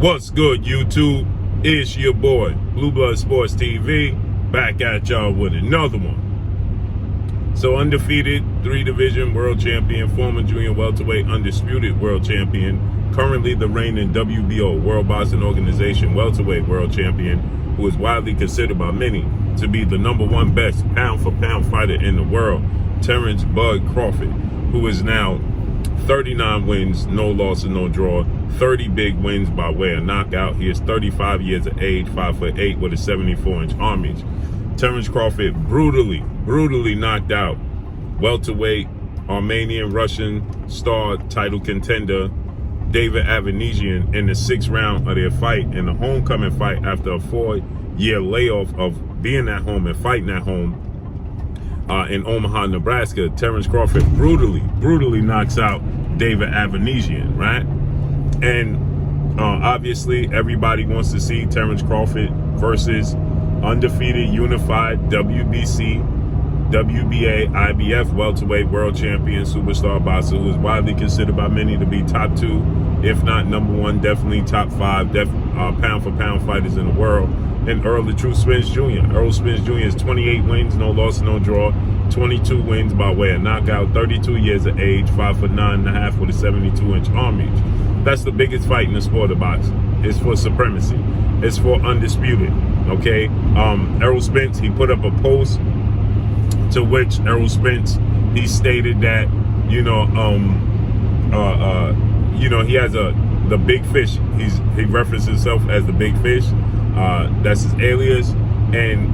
What's good, YouTube? It's your boy, Blue Blood Sports TV, back at y'all with another one. So undefeated, 3-division world champion, former junior welterweight undisputed world champion, currently the reigning WBO, World Boxing Organization welterweight world champion, who is widely considered by many to be the #1 best pound-for-pound fighter in the world, Terence Bud Crawford, who is now 39 wins, no loss and no draw, 30 big wins by way of knockout. He is 35 years of age, 5'8" with a 74-inch arm reach. Terence Crawford brutally knocked out welterweight Armenian Russian star title contender David Avanesian in the 6th round of their fight, in the homecoming fight after a 4-year layoff of being at home and fighting at home in Omaha, Nebraska. Terence Crawford brutally knocks out David Avanesian, right? And obviously everybody wants to see Terence Crawford versus undefeated, unified WBC, WBA, IBF welterweight world champion superstar boxer who is widely considered by many to be top 2, if not #1, definitely top 5 pound-for-pound fighters in the world. And Errol Spence Jr. Errol Spence Jr. is 28 wins, no loss, no draw, 22 wins by way of knockout, 32 years of age, 5'9.5" with a 72-inch arm reach. That's the biggest fight in the sport of boxing. It's for supremacy. It's for undisputed. Okay. Errol Spence, he put up a post to which Errol Spence, he stated that he has the big fish. He referenced himself as the big fish. That's his alias, and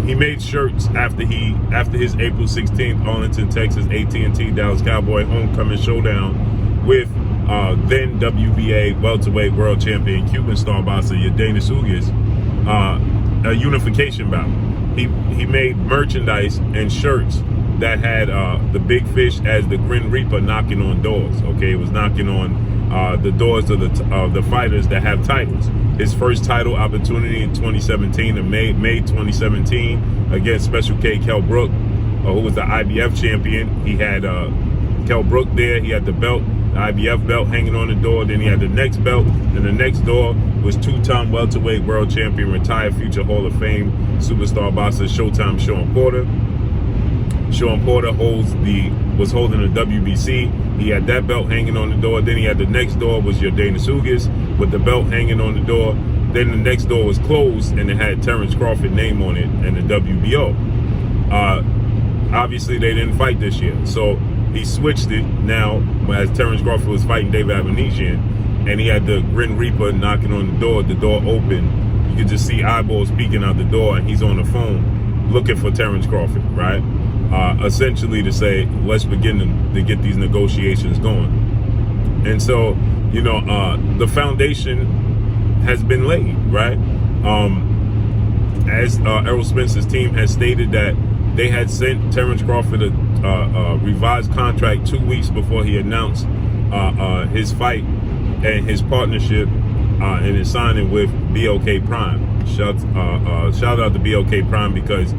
he made shirts after his April 16th Arlington, Texas AT&T Dallas Cowboy homecoming showdown with then WBA welterweight world champion Cuban star boxer Denis Ugas, a unification bout. He made merchandise and shirts that had the big fish as the Grim Reaper knocking on doors. Okay, it was knocking on the doors of the fighters that have titles. His first title opportunity in 2017, in May 2017, against Special K Kell Brook, who was the IBF champion. He had Kell Brook there. He had the belt, the IBF belt, hanging on the door. Then he had the next belt, and the next door was 2-time welterweight world champion, retired future Hall of Fame superstar boxer Showtime Sean Porter. Sean Porter was holding the WBC. He had that belt hanging on the door. Then he had the next door was Denis Ugas with the belt hanging on the door. Then the next door was closed and it had Terence Crawford name on it and the WBO. Obviously they didn't fight this year, so he switched it now as Terence Crawford was fighting David Avanesian, and he had the Grim Reaper knocking on the door open. You could just see eyeballs peeking out the door, and he's on the phone looking for Terence Crawford, right? Essentially to say, let's begin to get these negotiations going. And so, the foundation has been laid, right? As Errol Spence's team has stated that they had sent Terence Crawford a revised contract 2 weeks before he announced his fight and his partnership and his signing with BOK Prime. Shout out to BOK Prime, because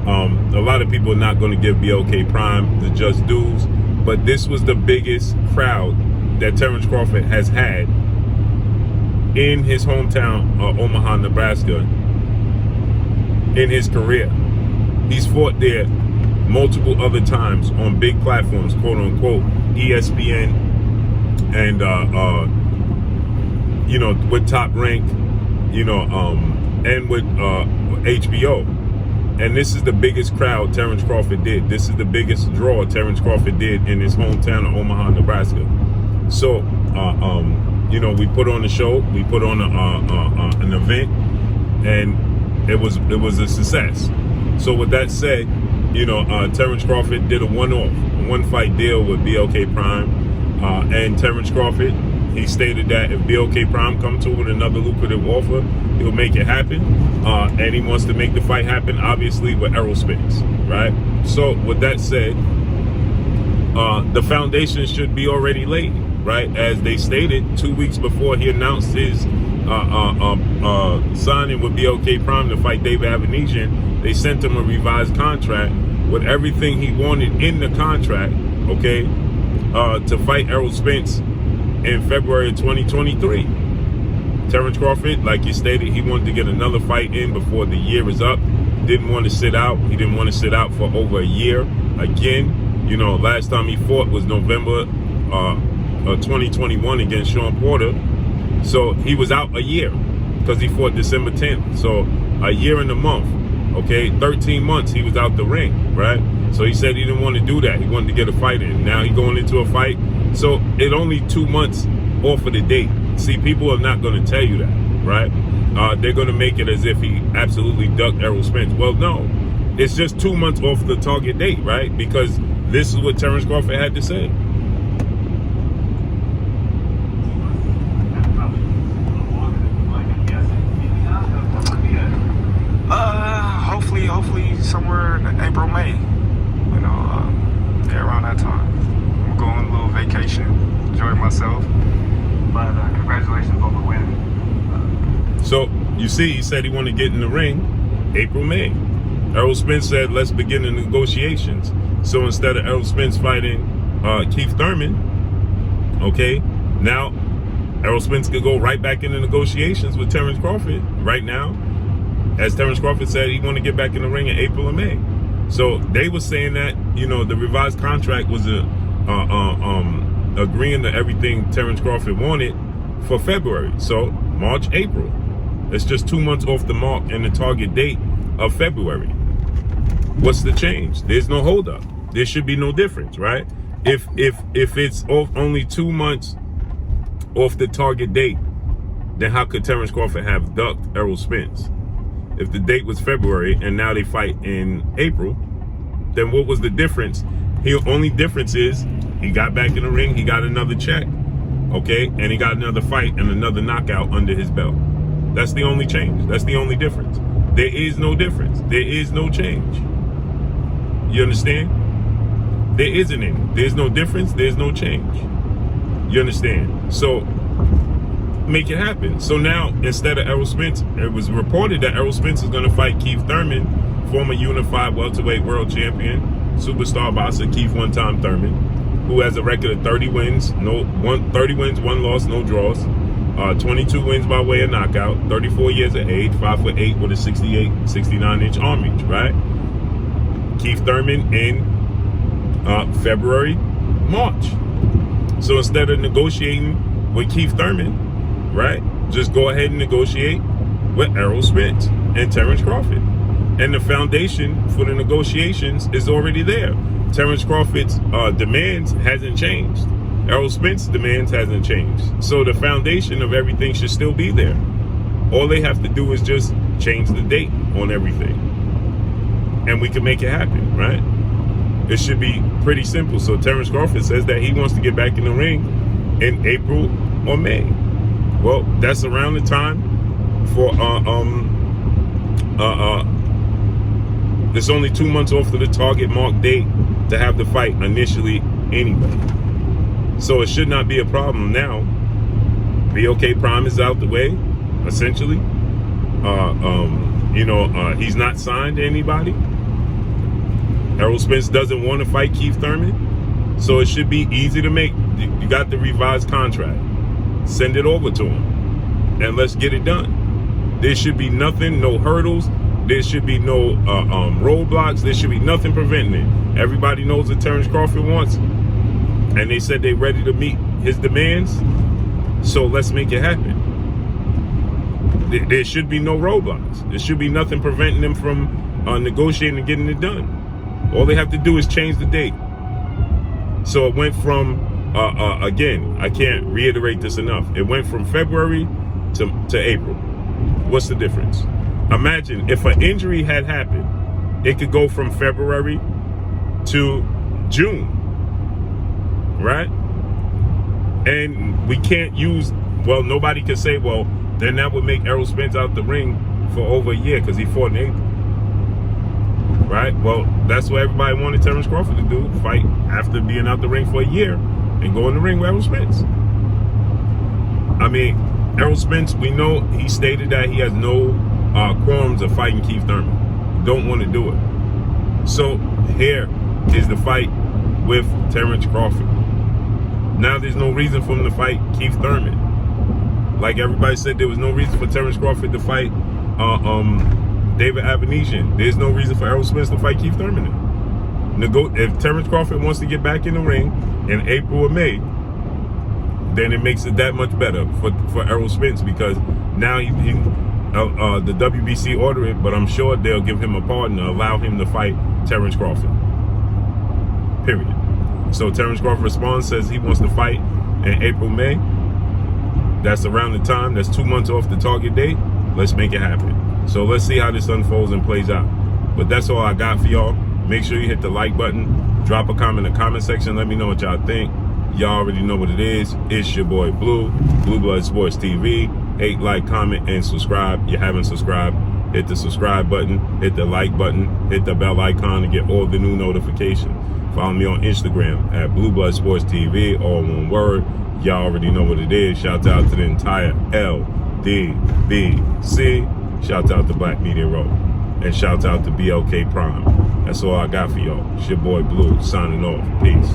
a lot of people are not going to give BOK Prime the just dues, but this was the biggest crowd that Terence Crawford has had in his hometown, Omaha, Nebraska, in his career. He's fought there multiple other times on big platforms, quote unquote, ESPN, and with Top Rank, and with HBO. And this is the biggest crowd Terence Crawford did. This is the biggest draw Terence Crawford did in his hometown of Omaha, Nebraska. So, we put on the show, we put on an event, and it was a success. So with that said, Terence Crawford did a one-fight deal with BOK Prime, and Terence Crawford, he stated that if BOK Prime comes to with another lucrative offer, he'll make it happen, and he wants to make the fight happen, obviously, with Errol Spence, right? So with that said, the foundation should be already laid, right? As they stated 2 weeks before he announced his signing with BOK Prime to fight David Avanesian, they sent him a revised contract with everything he wanted in the contract, okay, to fight Errol Spence in February of 2023. Terence Crawford, like you stated, he wanted to get another fight in before the year is up. Didn't want to sit out. He didn't want to sit out for over a year again. You know, last time he fought was November 2021 against Sean Porter. So he was out a year because he fought December 10th. So a year and a month, okay? 13 months he was out the ring, right? So he said he didn't want to do that. He wanted to get a fight in. Now he's going into a fight. So it only 2 months off of the date. See, people are not going to tell you that, right? They're going to make it as if he absolutely ducked Errol Spence. Well, no. It's just 2 months off the target date, right? Because this is what Terence Crawford had to say. Hopefully somewhere in April, May. You know, yeah, around that time. I'm going on a little vacation, enjoy myself. But congratulations on the win. So you see, he said he wanted to get in the ring April, May. Errol Spence said, let's begin the negotiations. So instead of Errol Spence fighting Keith Thurman, okay, now Errol Spence could go right back into negotiations with Terence Crawford right now. As Terence Crawford said, he wanted to get back in the ring in April or May. So they were saying that, you know, the revised contract was agreeing to everything Terence Crawford wanted for February. So March, April. It's just 2 months off the mark and the target date of February. What's the change? There's no holdup. There should be no difference, right? If it's only 2 months off the target date, then how could Terence Crawford have ducked Errol Spence? If the date was February and now they fight in April, then what was the difference? The only difference is he got back in the ring, he got another check, okay? And he got another fight and another knockout under his belt. That's the only change. That's the only difference. There is no difference. There is no change. You understand? There isn't any. There's no difference. There's no change. You understand? So make it happen. So now, instead of Errol Spence, it was reported that Errol Spence is going to fight Keith Thurman, former unified welterweight world champion, superstar boxer Keith one-time Thurman, who has a record of 30 wins, 30 wins, 1 loss, no draws, 22 wins by way of knockout, 34 years of age, 5'8" with a 68, 69-inch arm reach, right? Keith Thurman in February, March. So instead of negotiating with Keith Thurman, right, just go ahead and negotiate with Errol Spence and Terence Crawford. And the foundation for the negotiations is already there. Terence Crawford's demands hasn't changed. Errol Spence's demands hasn't changed. So the foundation of everything should still be there. All they have to do is just change the date on everything. And we can make it happen, right? It should be pretty simple. So Terence Crawford says that he wants to get back in the ring in April or May. Well, that's around the time for it's only 2 months off of the target mark date to have the fight initially anyway. So it should not be a problem now. BOK Prime is out the way, essentially. He's not signed to anybody. Errol Spence doesn't want to fight Keith Thurman. So it should be easy to make. You got the revised contract. Send it over to him. And let's get it done. There should be nothing, no hurdles. There should be no roadblocks. There should be nothing preventing it. Everybody knows what Terence Crawford wants. And they said they're ready to meet his demands. So let's make it happen. There should be no roadblocks. There should be nothing preventing them from negotiating and getting it done. All they have to do is change the date. So it went from, again, I can't reiterate this enough. It went from February to April. What's the difference? Imagine if an injury had happened, it could go from February to June, right? And we can't use, well, nobody can say, well, then that would make Errol Spence out the ring for over a year because he fought in April, right? Well, that's what everybody wanted Terence Crawford to do, fight after being out the ring for a year and go in the ring with Errol Spence. I mean, Errol Spence, we know he stated that he has no qualms of fighting Keith Thurman. Don't want to do it. So here is the fight with Terence Crawford. Now there's no reason for him to fight Keith Thurman. Like everybody said, there was no reason for Terence Crawford to fight David Avanesian. There's no reason for Errol Spence to fight Keith Thurman. If Terence Crawford wants to get back in the ring in April or May, then it makes it that much better for Errol Spence, because now the WBC order it, but I'm sure they'll give him a pardon to allow him to fight Terence Crawford. Period. So Terence Crawford responds, says he wants to fight in April, May. That's around the time. That's 2 months off the target date. Let's make it happen. So let's see how this unfolds and plays out. But that's all I got for y'all. Make sure you hit the like button. Drop a comment in the comment section. Let me know what y'all think. Y'all already know what it is. It's your boy Blue Blood Sports TV. Hate, like, comment, and subscribe. You haven't subscribed, hit the subscribe button, hit the like button, hit the bell icon to get all the new notifications. Follow me on Instagram at Blue Blood Sports TV, all one word. Y'all already know what it is. Shout out to the entire LDBC. Shout out to Black Media Row. And shout out to BLK Prime. That's all I got for y'all. It's your boy Blue signing off. Peace.